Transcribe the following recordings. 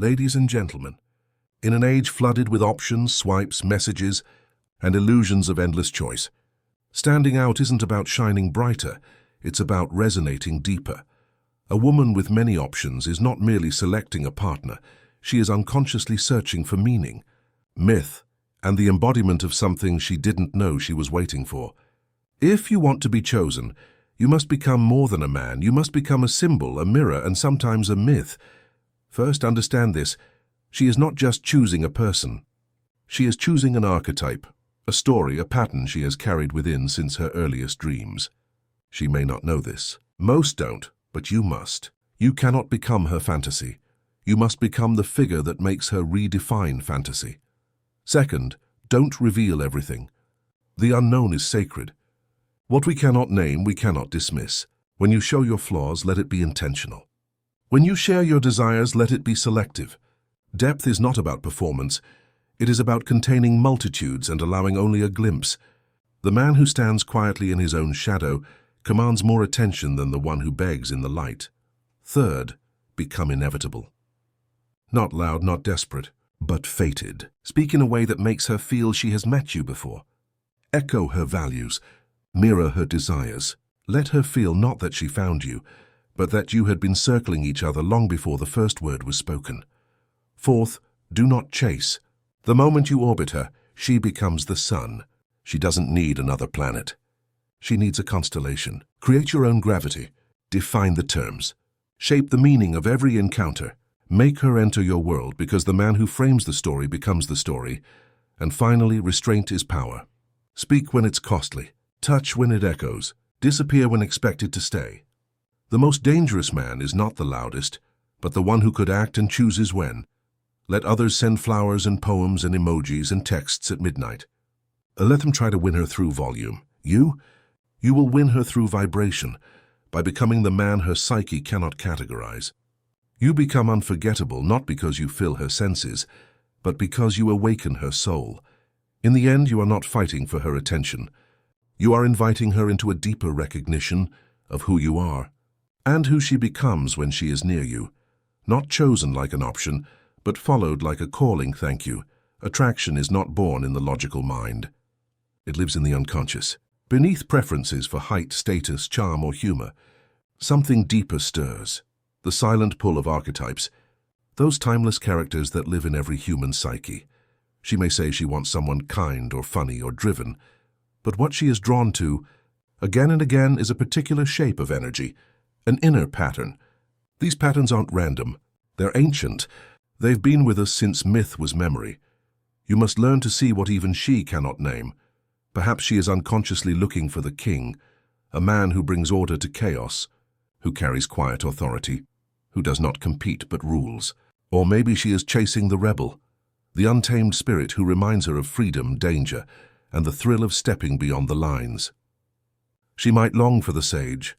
Ladies and gentlemen, in an age flooded with options, swipes, messages, and illusions of endless choice, standing out isn't about shining brighter, it's about resonating deeper. A woman with many options is not merely selecting a partner, she is unconsciously searching for meaning, myth, and the embodiment of something she didn't know she was waiting for. If you want to be chosen, you must become more than a man. You must become a symbol, a mirror, and sometimes a myth. First, understand this. She is not just choosing a person. She is choosing an archetype, a story, a pattern she has carried within since her earliest dreams. She may not know this. Most don't, but you must. You cannot become her fantasy. You must become the figure that makes her redefine fantasy. Second, don't reveal everything. The unknown is sacred. What we cannot name, we cannot dismiss. When you show your flaws, let it be intentional. When you share your desires, let it be selective. Depth is not about performance. It is about containing multitudes and allowing only a glimpse. The man who stands quietly in his own shadow commands more attention than the one who begs in the light. Third, become inevitable. Not loud, not desperate, but fated. Speak in a way that makes her feel she has met you before. Echo her values. Mirror her desires. Let her feel not that she found you, but that you had been circling each other long before the first word was spoken. Fourth, do not chase. The moment you orbit her, she becomes the sun. She doesn't need another planet. She needs a constellation. Create your own gravity. Define the terms. Shape the meaning of every encounter. Make her enter your world, because the man who frames the story becomes the story. And finally, restraint is power. Speak when it's costly. Touch when it echoes. Disappear when expected to stay. The most dangerous man is not the loudest, but the one who could act and chooses when. Let others send flowers and poems and emojis and texts at midnight. Let them try to win her through volume. You will win her through vibration, by becoming the man her psyche cannot categorize. You become unforgettable not because you fill her senses, but because you awaken her soul. In the end, you are not fighting for her attention. You are inviting her into a deeper recognition of who you are, and who she becomes when she is near you. Not chosen like an option, but followed like a calling. Thank you. Attraction is not born in the logical mind. It lives in the unconscious. Beneath preferences for height, status, charm, or humor, something deeper stirs. The silent pull of archetypes, those timeless characters that live in every human psyche. She may say she wants someone kind or funny or driven, but what she is drawn to, again and again, is a particular shape of energy, an inner pattern. These patterns aren't random. They're ancient. They've been with us since myth was memory. You must learn to see what even she cannot name. Perhaps she is unconsciously looking for the king, a man who brings order to chaos, who carries quiet authority, who does not compete but rules. Or maybe she is chasing the rebel, the untamed spirit who reminds her of freedom, danger, and the thrill of stepping beyond the lines. She might long for the sage,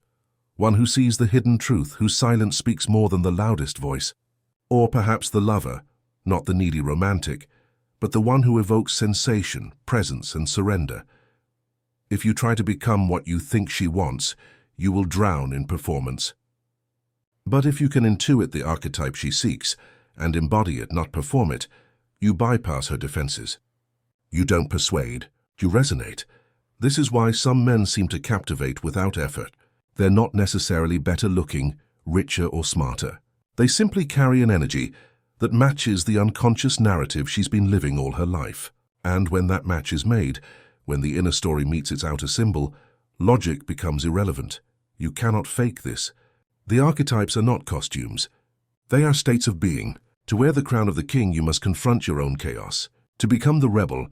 one who sees the hidden truth, whose silence speaks more than the loudest voice. Or perhaps the lover, not the needy romantic, but the one who evokes sensation, presence, and surrender. If you try to become what you think she wants, you will drown in performance. But if you can intuit the archetype she seeks, and embody it, not perform it, you bypass her defenses. You don't persuade, you resonate. This is why some men seem to captivate without effort. They're not necessarily better looking, richer, or smarter. They simply carry an energy that matches the unconscious narrative she's been living all her life. And when that match is made, when the inner story meets its outer symbol, logic becomes irrelevant. You cannot fake this. The archetypes are not costumes. They are states of being. To wear the crown of the king, you must confront your own chaos. To become the rebel,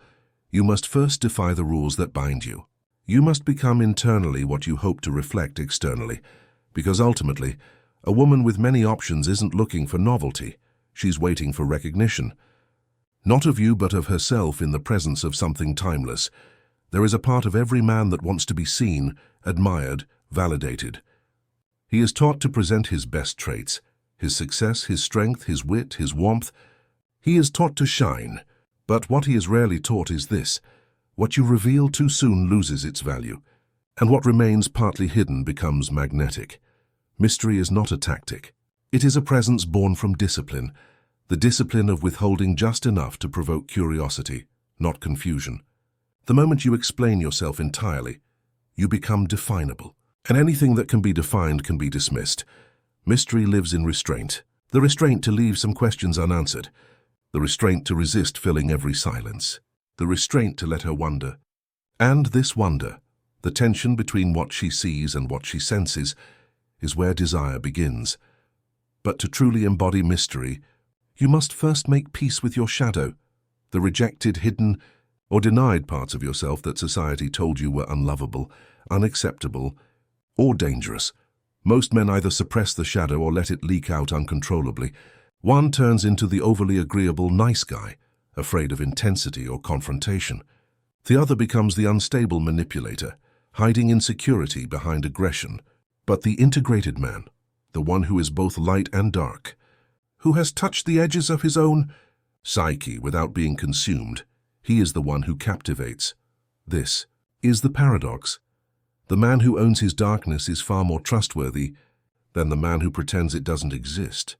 you must first defy the rules that bind you. You must become internally what you hope to reflect externally, because ultimately, a woman with many options isn't looking for novelty. She's waiting for recognition. Not of you, but of herself in the presence of something timeless. There is a part of every man that wants to be seen, admired, validated. He is taught to present his best traits, his success, his strength, his wit, his warmth. He is taught to shine. But what he is rarely taught is this: what you reveal too soon loses its value, and what remains partly hidden becomes magnetic. Mystery is not a tactic. It is a presence born from discipline. The discipline of withholding just enough to provoke curiosity, not confusion. The moment you explain yourself entirely, you become definable. And anything that can be defined can be dismissed. Mystery lives in restraint. The restraint to leave some questions unanswered. The restraint to resist filling every silence. The restraint to let her wonder. And this wonder, the tension between what she sees and what she senses, is where desire begins. But to truly embody mystery, you must first make peace with your shadow, the rejected, hidden, or denied parts of yourself that society told you were unlovable, unacceptable, or dangerous. Most men either suppress the shadow or let it leak out uncontrollably. One turns into the overly agreeable nice guy, afraid of intensity or confrontation. The other becomes the unstable manipulator, hiding insecurity behind aggression. But the integrated man, the one who is both light and dark, who has touched the edges of his own psyche without being consumed, he is the one who captivates. This is the paradox. The man who owns his darkness is far more trustworthy than the man who pretends it doesn't exist.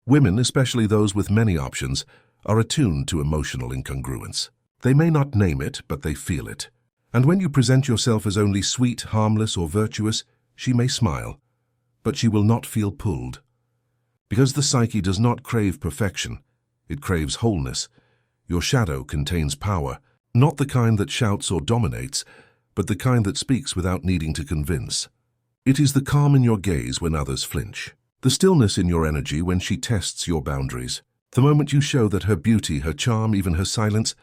Women, especially those with many options, are attuned to emotional incongruence. They may not name it, but they feel it. And when you present yourself as only sweet, harmless, or virtuous, she may smile, but she will not feel pulled. Because the psyche does not crave perfection, it craves wholeness. Your shadow contains power, not the kind that shouts or dominates, but the kind that speaks without needing to convince. It is the calm in your gaze when others flinch, the stillness in your energy when she tests your boundaries. The moment you show that her beauty, her charm, even her silence,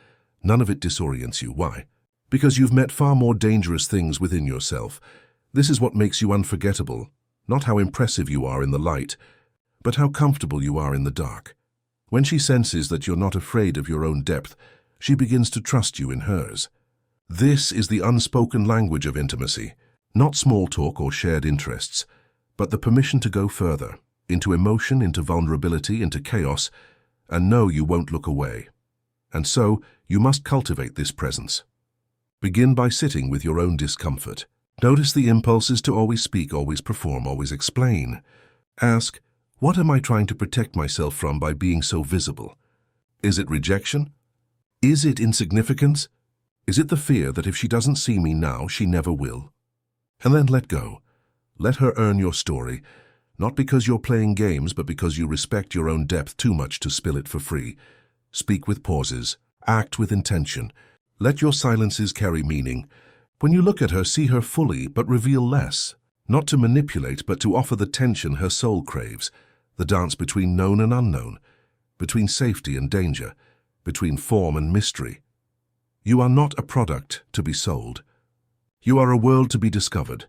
none of it disorients you. Why? Because you've met far more dangerous things within yourself. This is what makes you unforgettable, not how impressive you are in the light, but how comfortable you are in the dark. When she senses that you're not afraid of your own depth, she begins to trust you in hers. This is the unspoken language of intimacy, not small talk or shared interests, but the permission to go further, into emotion, into vulnerability, into chaos, and know you won't look away. And so, you must cultivate this presence. Begin by sitting with your own discomfort. Notice the impulses to always speak, always perform, always explain. Ask, what am I trying to protect myself from by being so visible? Is it rejection? Is it insignificance? Is it the fear that if she doesn't see me now, she never will? And then let go. Let her earn your story, not because you're playing games, but because you respect your own depth too much to spill it for free. Speak with pauses. Act with intention. Let your silences carry meaning. When you look at her, see her fully, but reveal less. Not to manipulate, but to offer the tension her soul craves. The dance between known and unknown, between safety and danger, between form and mystery. You are not a product to be sold. You are a world to be discovered.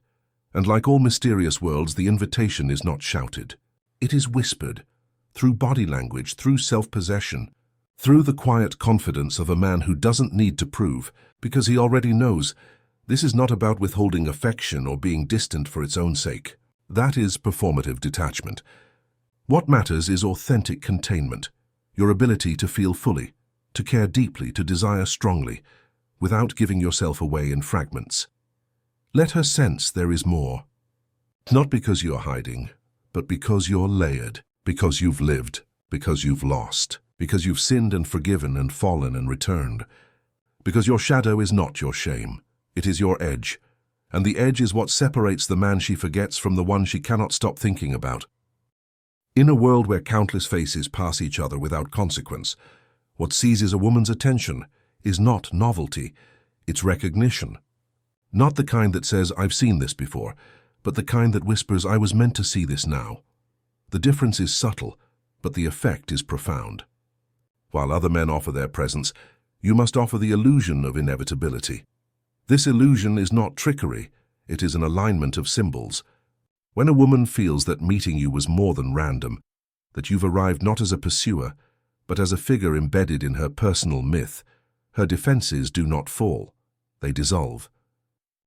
And like all mysterious worlds, the invitation is not shouted. It is whispered, through body language, through self-possession, through the quiet confidence of a man who doesn't need to prove, because he already knows. This is not about withholding affection or being distant for its own sake. That is performative detachment. What matters is authentic containment, your ability to feel fully, to care deeply, to desire strongly, without giving yourself away in fragments. Let her sense there is more. Not because you're hiding, but because you're layered, because you've lived, because you've lost, because you've sinned and forgiven and fallen and returned. Because your shadow is not your shame, it is your edge. And the edge is what separates the man she forgets from the one she cannot stop thinking about. In a world where countless faces pass each other without consequence, what seizes a woman's attention is not novelty, it's recognition. Not the kind that says, I've seen this before, but the kind that whispers, I was meant to see this now. The difference is subtle, but the effect is profound. While other men offer their presence, you must offer the illusion of inevitability. This illusion is not trickery, it is an alignment of symbols. When a woman feels that meeting you was more than random, that you've arrived not as a pursuer, but as a figure embedded in her personal myth, her defenses do not fall, they dissolve.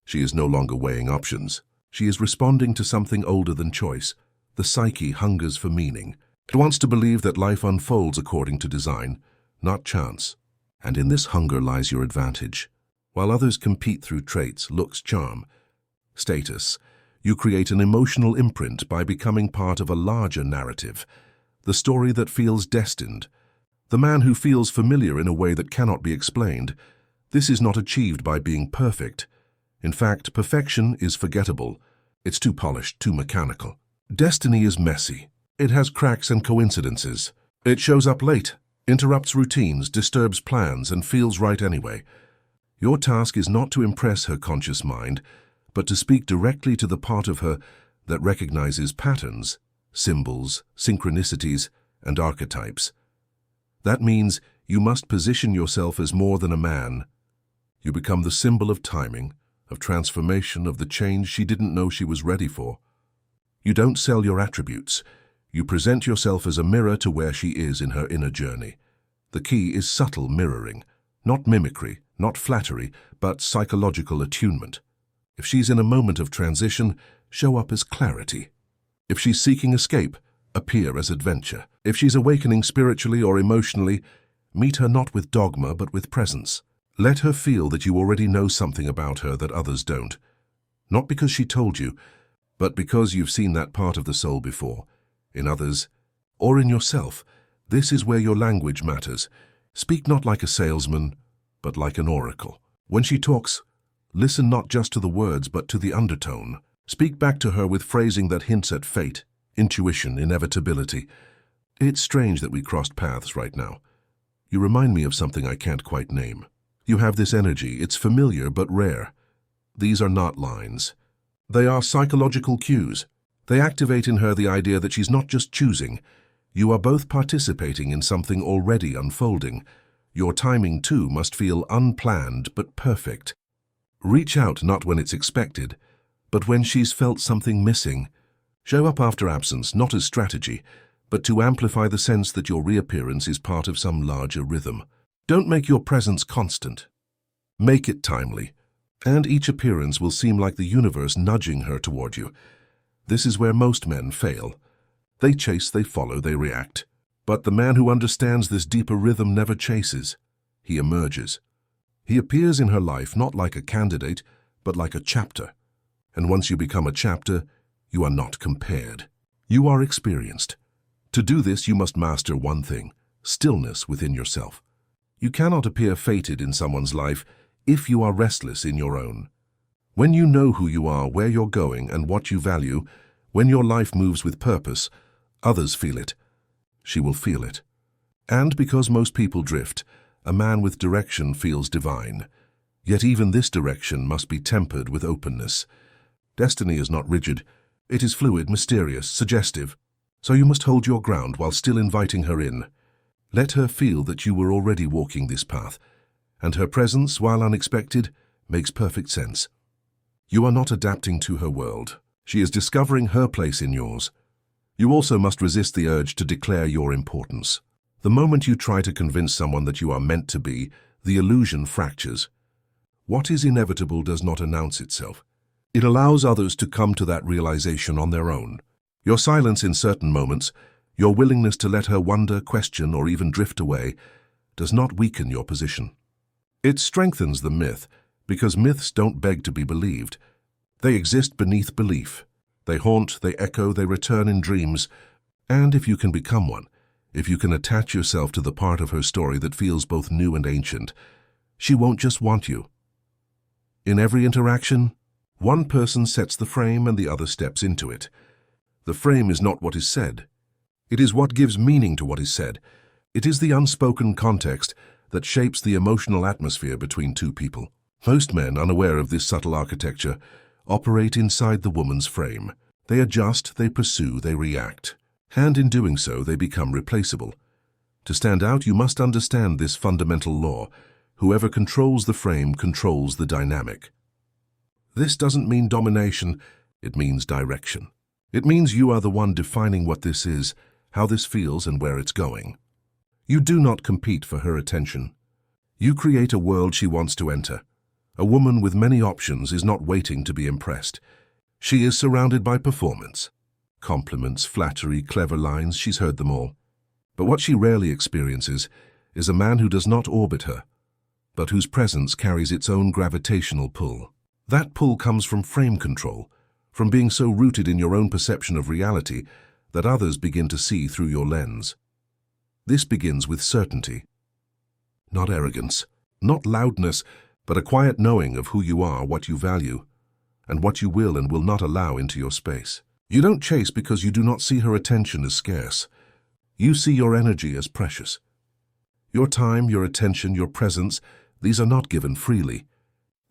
She is no longer weighing options. She is responding to something older than choice. The psyche hungers for meaning. It wants to believe that life unfolds according to design, not chance. And in this hunger lies your advantage. While others compete through traits, looks, charm, status, you create an emotional imprint by becoming part of a larger narrative, the story that feels destined, The man who feels familiar in a way that cannot be explained. This is not achieved by being perfect. In fact, perfection is forgettable. It's too polished, too mechanical. Destiny is messy. It has cracks and coincidences. It shows up late, interrupts routines, disturbs plans, and feels right anyway. Your task is not to impress her conscious mind, but to speak directly to the part of her that recognizes patterns, symbols, synchronicities, and archetypes. That means you must position yourself as more than a man. You become the symbol of timing, of transformation, of the change she didn't know she was ready for. You don't sell your attributes. You present yourself as a mirror to where she is in her inner journey. The key is subtle mirroring, not mimicry, not flattery, but psychological attunement. If she's in a moment of transition, show up as clarity. If she's seeking escape, appear as adventure. If she's awakening spiritually or emotionally, meet her not with dogma but with presence. Let her feel that you already know something about her that others don't. Not because she told you, but because you've seen that part of the soul before, in others, or in yourself. This is where your language matters. Speak not like a salesman, but like an oracle. When she talks, listen not just to the words but to the undertone. Speak back to her with phrasing that hints at fate, intuition, inevitability. It's strange that we crossed paths right now. You remind me of something I can't quite name. You have this energy. It's familiar but rare. These are not lines. They are psychological cues. They activate in her the idea that she's not just choosing. You are both participating in something already unfolding. Your timing, too, must feel unplanned but perfect. Reach out not when it's expected, but when she's felt something missing. Show up after absence, not as strategy, but to amplify the sense that your reappearance is part of some larger rhythm. Don't make your presence constant. Make it timely, and each appearance will seem like the universe nudging her toward you. This is where most men fail. They chase, they follow, they react. But the man who understands this deeper rhythm never chases. He emerges. He appears in her life not like a candidate, but like a chapter. And once you become a chapter, you are not compared. You are experienced. To do this, you must master one thing: stillness within yourself. You cannot appear fated in someone's life if you are restless in your own. When you know who you are, where you're going, and what you value, when your life moves with purpose, others feel it. She will feel it. And because most people drift, a man with direction feels divine. Yet even this direction must be tempered with openness. Destiny is not rigid. It is fluid, mysterious, suggestive. So you must hold your ground while still inviting her in. Let her feel that you were already walking this path, and her presence, while unexpected, makes perfect sense. You are not adapting to her world. She is discovering her place in yours. You also must resist the urge to declare your importance. The moment you try to convince someone that you are meant to be, the illusion fractures. What is inevitable does not announce itself. It allows others to come to that realization on their own. Your silence in certain moments, your willingness to let her wonder, question, or even drift away, does not weaken your position. It strengthens the myth, because myths don't beg to be believed. They exist beneath belief. They haunt, they echo, they return in dreams. And if you can become one, if you can attach yourself to the part of her story that feels both new and ancient, she won't just want you. In every interaction, one person sets the frame and the other steps into it. The frame is not what is said. It is what gives meaning to what is said. It is the unspoken context that shapes the emotional atmosphere between two people. Most men, unaware of this subtle architecture, operate inside the woman's frame. They adjust, they pursue, they react. And in doing so, they become replaceable. To stand out, you must understand this fundamental law. Whoever controls the frame controls the dynamic. This doesn't mean domination, it means direction. It means you are the one defining what this is, how this feels, and where it's going. You do not compete for her attention. You create a world she wants to enter. A woman with many options is not waiting to be impressed. She is surrounded by performance. Compliments, flattery, clever lines, she's heard them all. But what she rarely experiences is a man who does not orbit her, but whose presence carries its own gravitational pull. That pull comes from frame control, from being so rooted in your own perception of reality that others begin to see through your lens. This begins with certainty, not arrogance, not loudness, but a quiet knowing of who you are, what you value, and what you will and will not allow into your space. You don't chase because you do not see her attention as scarce. You see your energy as precious. Your time, your attention, your presence, these are not given freely.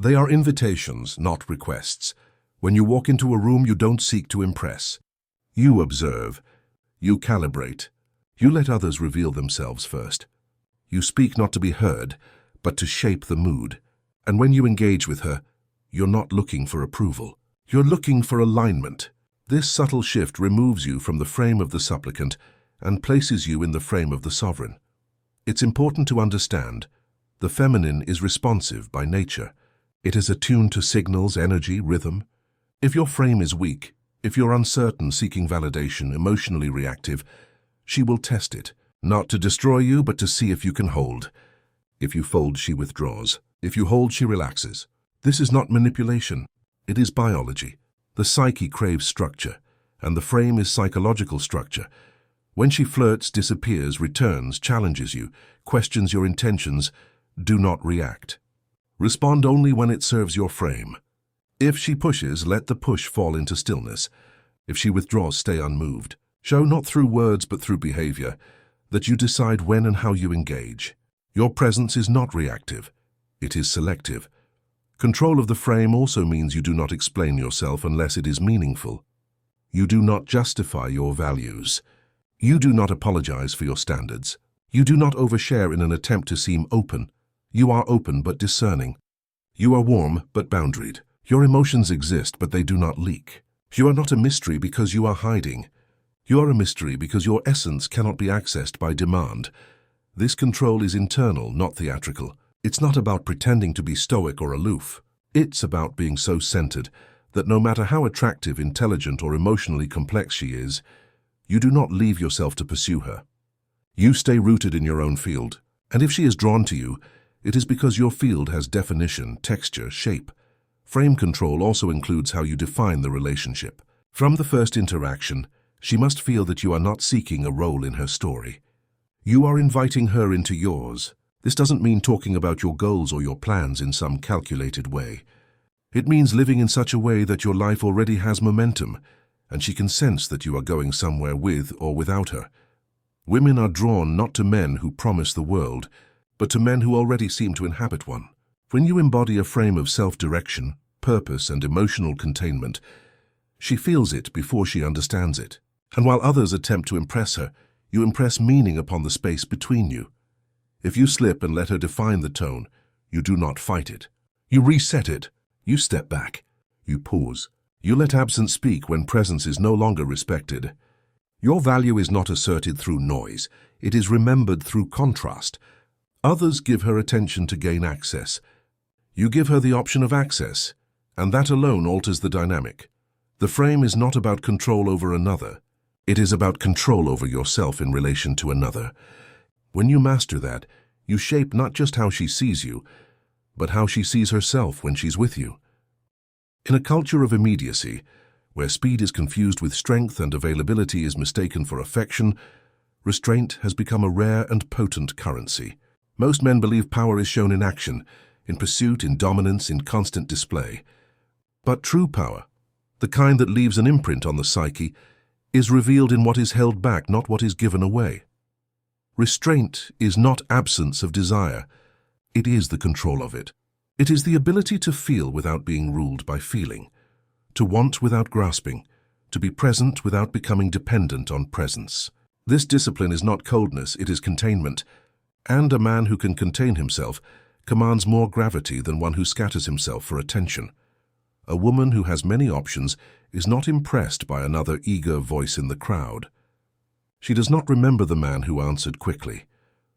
They are invitations, not requests. When you walk into a room, you don't seek to impress. You observe. You calibrate. You let others reveal themselves first. You speak not to be heard, but to shape the mood. And when you engage with her, you're not looking for approval. You're looking for alignment. This subtle shift removes you from the frame of the supplicant and places you in the frame of the sovereign. It's important to understand, the feminine is responsive by nature. It is attuned to signals, energy, rhythm. If your frame is weak, if you're uncertain, seeking validation, emotionally reactive, she will test it, not to destroy you, but to see if you can hold. If you fold, she withdraws. If you hold, she relaxes. This is not manipulation. It is biology. The psyche craves structure, and the frame is psychological structure. When she flirts, disappears, returns, challenges you, questions your intentions, do not react. Respond only when it serves your frame. If she pushes, let the push fall into stillness. If she withdraws, stay unmoved. Show not through words but through behavior that you decide when and how you engage. Your presence is not reactive. It is selective. Control of the frame also means you do not explain yourself unless it is meaningful. You do not justify your values. You do not apologize for your standards. You do not overshare in an attempt to seem open. You are open but discerning. You are warm but boundaried. Your emotions exist but they do not leak. You are not a mystery because you are hiding. You are a mystery because your essence cannot be accessed by demand. This control is internal, not theatrical. It's not about pretending to be stoic or aloof. It's about being so centered that no matter how attractive, intelligent, or emotionally complex she is, you do not leave yourself to pursue her. You stay rooted in your own field, and if she is drawn to you, it is because your field has definition, texture, shape. Frame control also includes how you define the relationship. From the first interaction, she must feel that you are not seeking a role in her story. You are inviting her into yours. This doesn't mean talking about your goals or your plans in some calculated way. It means living in such a way that your life already has momentum, and she can sense that you are going somewhere with or without her. Women are drawn not to men who promise the world, but to men who already seem to inhabit one. When you embody a frame of self-direction, purpose, and emotional containment, she feels it before she understands it. And while others attempt to impress her, you impress meaning upon the space between you. If you slip and let her define the tone, you do not fight it. You reset it. You step back. You pause. You let absence speak when presence is no longer respected. Your value is not asserted through noise. It is remembered through contrast. Others give her attention to gain access. You give her the option of access, and that alone alters the dynamic. The frame is not about control over another. It is about control over yourself in relation to another. When you master that, you shape not just how she sees you, but how she sees herself when she's with you. In a culture of immediacy, where speed is confused with strength and availability is mistaken for affection, restraint has become a rare and potent currency. Most men believe power is shown in action, in pursuit, in dominance, in constant display. But true power, the kind that leaves an imprint on the psyche, is revealed in what is held back, not what is given away. Restraint is not absence of desire. It is the control of it. It is the ability to feel without being ruled by feeling, to want without grasping, to be present without becoming dependent on presence. This discipline is not coldness, it is containment, and a man who can contain himself commands more gravity than one who scatters himself for attention. A woman who has many options is not impressed by another eager voice in the crowd. She does not remember the man who answered quickly,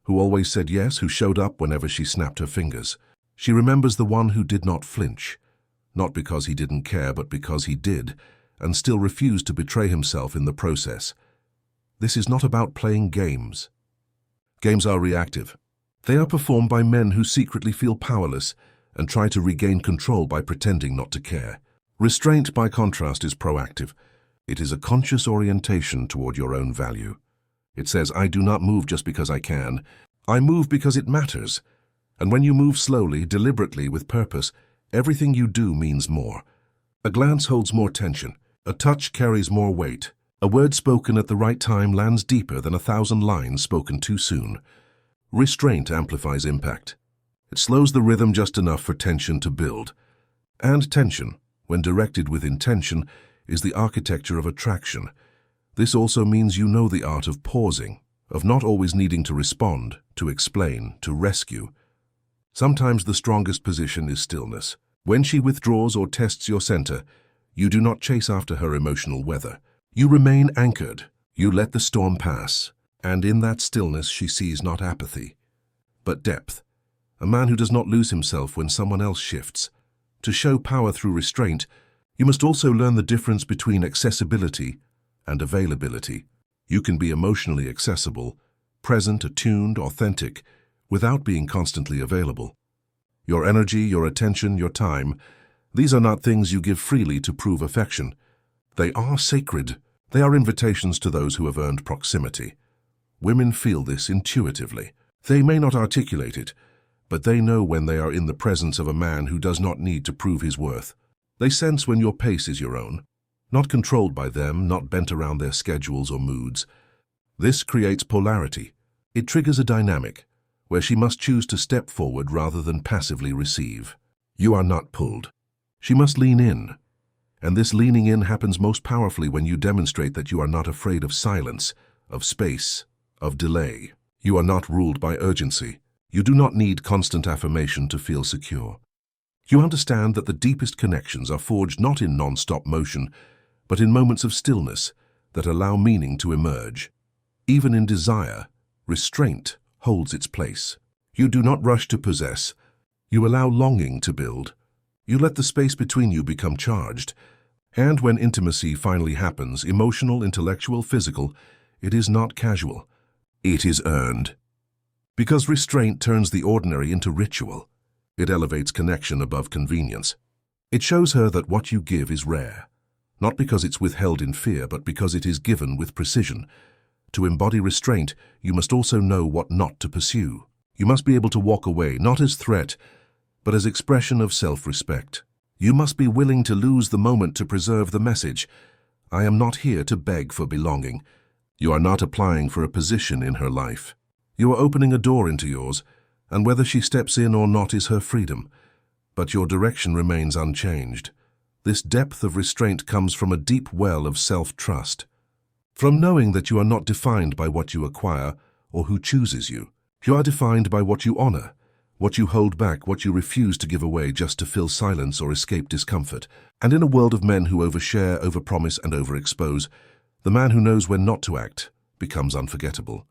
who always said yes, who showed up whenever she snapped her fingers. She remembers the one who did not flinch, not because he didn't care, but because he did, and still refused to betray himself in the process. This is not about playing games. Games are reactive. They are performed by men who secretly feel powerless and try to regain control by pretending not to care. Restraint, by contrast, is proactive. It is a conscious orientation toward your own value. It says, I do not move just because I can. I move because it matters. And when you move slowly, deliberately, with purpose, everything you do means more. A glance holds more tension. A touch carries more weight. A word spoken at the right time lands deeper than 1,000 lines spoken too soon. Restraint amplifies impact. It slows the rhythm just enough for tension to build. And tension, when directed with intention, is the architecture of attraction. This also means you know the art of pausing, of not always needing to respond, to explain, to rescue. Sometimes the strongest position is stillness. When she withdraws or tests your center, you do not chase after her emotional weather. You remain anchored. You let the storm pass. And in that stillness she sees not apathy, but depth. A man who does not lose himself when someone else shifts. To show power through restraint, you must also learn the difference between accessibility and availability. You can be emotionally accessible, present, attuned, authentic, without being constantly available. Your energy, your attention, your time, these are not things you give freely to prove affection. They are sacred. They are invitations to those who have earned proximity. Women feel this intuitively. They may not articulate it, but they know when they are in the presence of a man who does not need to prove his worth. They sense when your pace is your own, not controlled by them, not bent around their schedules or moods. This creates polarity. It triggers a dynamic where she must choose to step forward rather than passively receive. You are not pulled. She must lean in. And this leaning in happens most powerfully when you demonstrate that you are not afraid of silence, of space, of delay. You are not ruled by urgency. You do not need constant affirmation to feel secure. You understand that the deepest connections are forged not in non-stop motion, but in moments of stillness that allow meaning to emerge. Even in desire, restraint holds its place. You do not rush to possess. You allow longing to build. You let the space between you become charged. And when intimacy finally happens, emotional, intellectual, physical, it is not casual. It is earned. Because restraint turns the ordinary into ritual. It elevates connection above convenience. It shows her that what you give is rare, not because it's withheld in fear, but because it is given with precision. To embody restraint, you must also know what not to pursue. You must be able to walk away, not as threat, but as expression of self-respect. You must be willing to lose the moment to preserve the message. I am not here to beg for belonging. You are not applying for a position in her life. You are opening a door into yours, and whether she steps in or not is her freedom. But your direction remains unchanged. This depth of restraint comes from a deep well of self-trust. From knowing that you are not defined by what you acquire or who chooses you. You are defined by what you honor, what you hold back, what you refuse to give away just to fill silence or escape discomfort. And in a world of men who overshare, overpromise, and overexpose, the man who knows when not to act becomes unforgettable.